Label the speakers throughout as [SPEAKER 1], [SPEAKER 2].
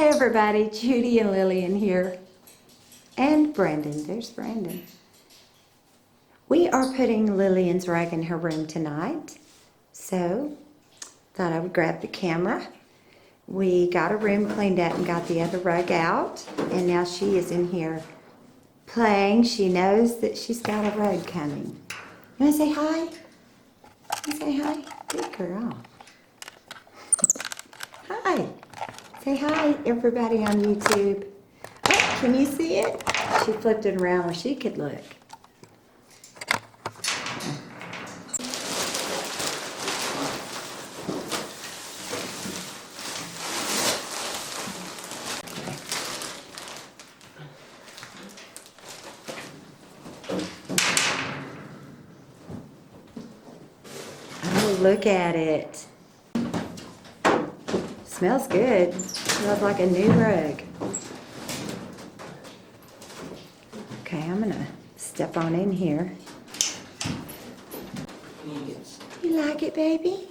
[SPEAKER 1] Hey everybody, Judy and Lillian here. And Brandon, there's Brandon. We are putting Lillian's rug in her room tonight. So, thought I would grab the camera. We got her room cleaned up and got the other rug out. And now she is in here playing. She knows that she's got a rug coming. You want to say hi? You say hi? Good girl. Hi. Say hi, everybody on YouTube. Oh, can you see it? She flipped it around where she could look. Oh, look at it. Smells good. Smells like a new rug. Okay, I'm gonna step on in here. You like it, baby?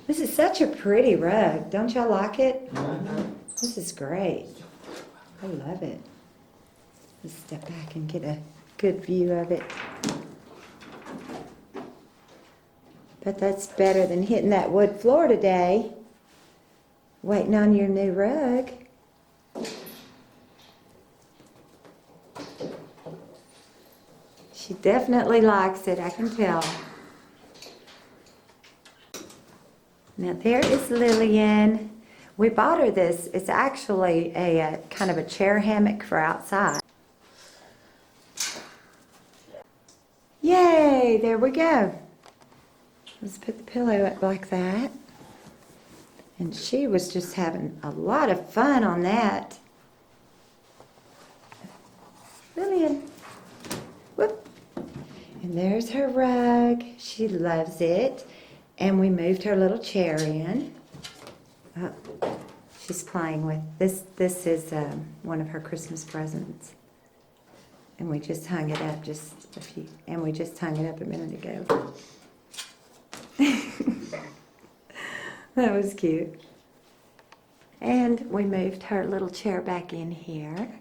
[SPEAKER 1] This is such a pretty rug. Don't y'all like it? This is great. I love it. Let's step back and get a good view of it. But that's better than hitting that wood floor today, waiting on your new rug. She definitely likes it, I can tell. Now there is Lillian. We bought her this. It's actually a kind of a chair hammock for outside. Yay, there we go. Let's put the pillow up like that. And she was just having a lot of fun on that. Lillian. Whoop. And there's her rug. She loves it. And we moved her little chair in. Oh, she's playing with this. This is one of her Christmas presents. And we just hung it up a minute ago. That was cute. And we moved her little chair back in here.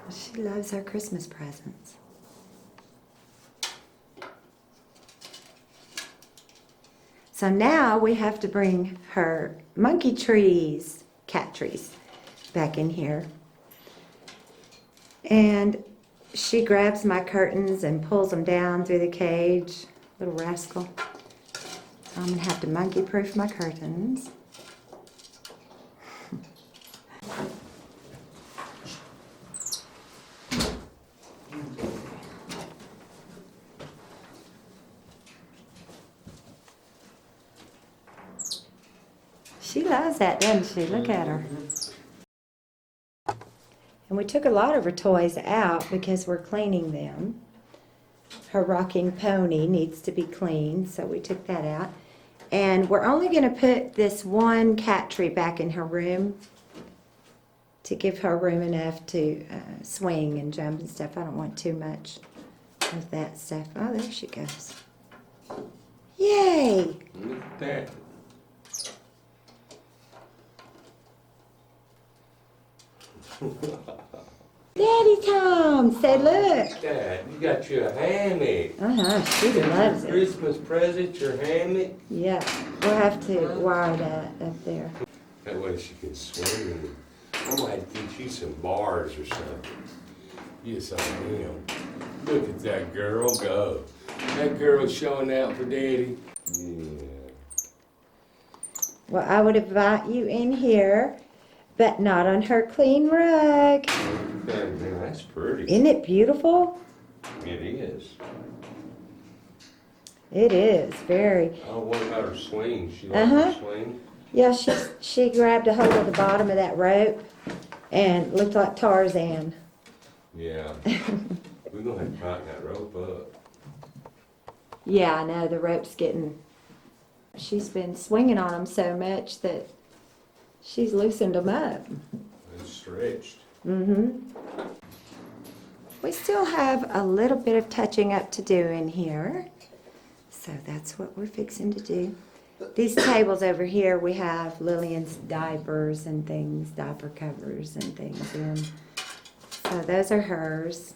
[SPEAKER 1] She loves our Christmas presents. So now we have to bring her monkey trees, cat trees, back in here. And she grabs my curtains and pulls them down through the cage. Little rascal. So I'm going to have to monkey-proof my curtains. She loves that, doesn't she? Look at her. And we took a lot of her toys out because we're cleaning them. Her rocking pony needs to be cleaned, so we took that out. And we're only going to put this one cat tree back in her room to give her room enough to swing and jump and stuff. I don't want too much of that stuff. Oh, there she goes. Yay!
[SPEAKER 2] Look at that.
[SPEAKER 1] Daddy Tom, say look.
[SPEAKER 2] Dad, you got you a hammock.
[SPEAKER 1] She loves it.
[SPEAKER 2] Christmas present, your hammock.
[SPEAKER 1] Yeah, we'll have to wire that up there.
[SPEAKER 2] That way she can swing. I might teach you some bars or something. Yes, I am. Look at that girl go. That girl's showing out for Daddy. Yeah.
[SPEAKER 1] Well, I would invite you in here, but not on her clean rug.
[SPEAKER 2] That's pretty.
[SPEAKER 1] Isn't it beautiful?
[SPEAKER 2] It is.
[SPEAKER 1] It is, very.
[SPEAKER 2] Oh, what about her swing? She likes her swing?
[SPEAKER 1] Yeah, she grabbed a hold of the bottom of that rope and looked like Tarzan.
[SPEAKER 2] Yeah. We're going to have to tighten that rope up.
[SPEAKER 1] Yeah, I know, the rope's getting... She's been swinging on them so much that she's loosened them up.
[SPEAKER 2] It's stretched.
[SPEAKER 1] Mm-hmm. we still have a little bit of touching up to do in here. So that's what we're fixing to do. These tables over here, we have Lillian's diapers and things, diaper covers and things in. So those are hers.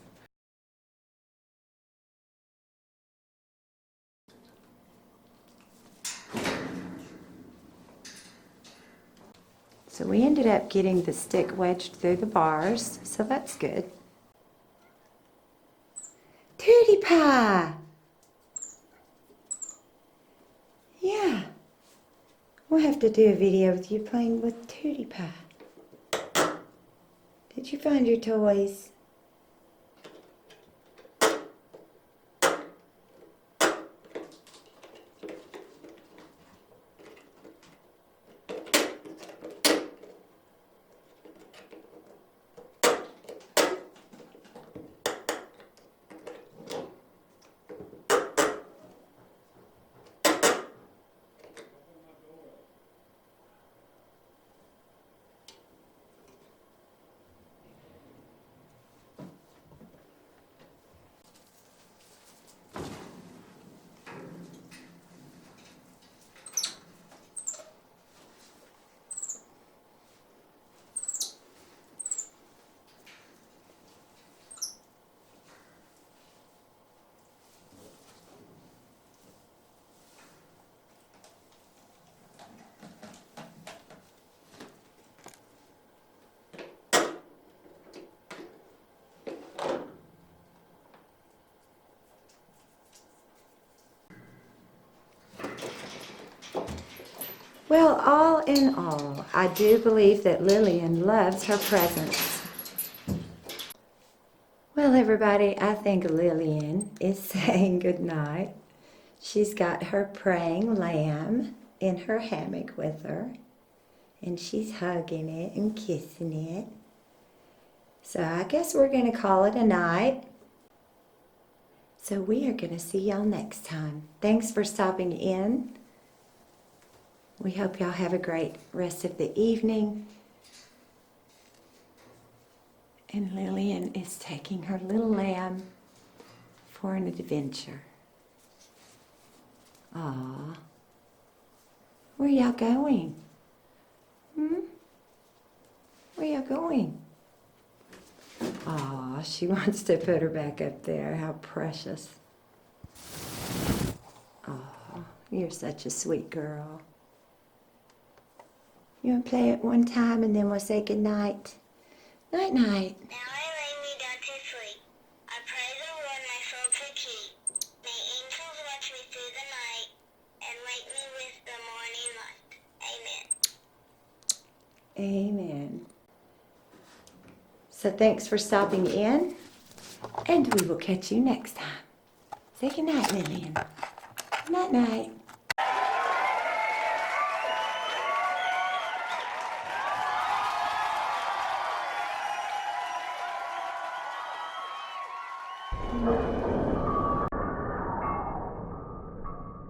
[SPEAKER 1] So we ended up getting the stick wedged through the bars, so that's good. Tootie Pie! Yeah. We'll have to do a video with you playing with Tootie Pie. Did you find your toys? Well, all in all, I do believe that Lillian loves her presents. Well, everybody, I think Lillian is saying goodnight. She's got her praying lamb in her hammock with her, and she's hugging it and kissing it. So I guess we're going to call it a night. So we are going to see y'all next time. Thanks for stopping in. We hope y'all have a great rest of the evening. And Lillian is taking her little lamb for an adventure. Aw. Where y'all going? Where y'all going? Aw, she wants to put her back up there. How precious. Aw, you're such a sweet girl. You want to play it one time and then we'll say goodnight? Night, night.
[SPEAKER 3] Now I lay me down to sleep. I pray the Lord my soul to keep. May angels watch me through the night and wake me with the morning light. Amen.
[SPEAKER 1] Amen. So thanks for stopping in, and we will catch you next time. Say goodnight, Lillian. Night, night.